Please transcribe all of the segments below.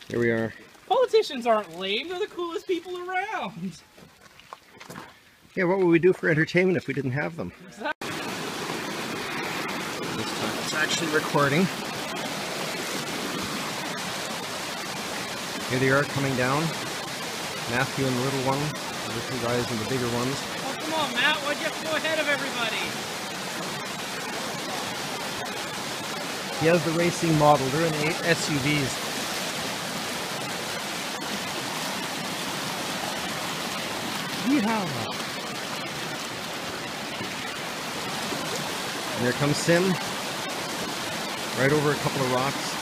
Here we are. Politicians aren't lame, they're the coolest people around. Yeah, what would we do for entertainment if we didn't have them? Exactly. This time it's actually recording. Here they are coming down. Matthew and the little one, the two guys and the bigger ones. Oh, come on, Matt, why'd you have to go ahead of everybody? He has the racing model. They're in SUVs. Yeehaw! And here comes Sim. Right over a couple of rocks.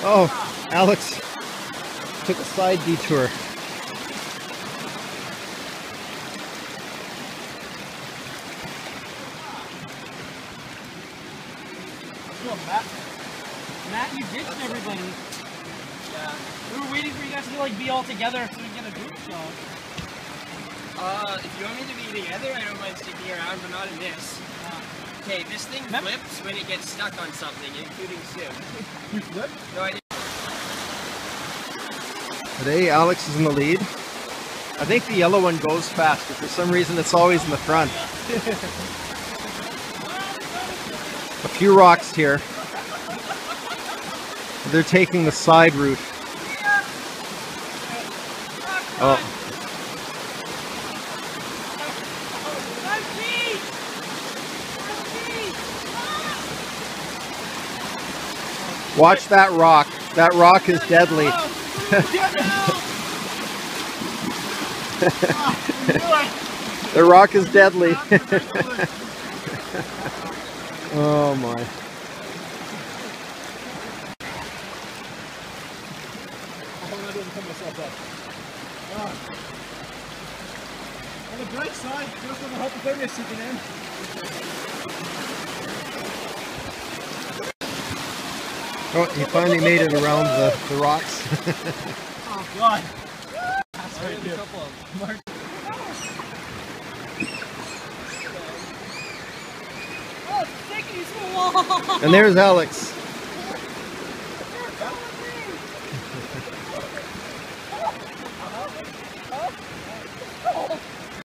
Oh, Alex took a side detour. Matt, you ditched everybody. Yeah. We were waiting for you guys to like be all together so we can get a group shot. If you want me to be together, I don't mind sticking around, but not in this. Okay, this thing flips when it gets stuck on something, including Sim. You flip? No, I didn't. Today, Alex is in the lead. I think the yellow one goes faster. For some reason, it's always in the front. A few rocks here. They're taking the side route. Oh. Watch that rock. That rock is deadly. The rock is deadly. Oh my. On the bright side, just on the hypothermia sitting in. Oh, he finally made it around the rocks. Oh God. That's right, a couple of them. And there's Alex.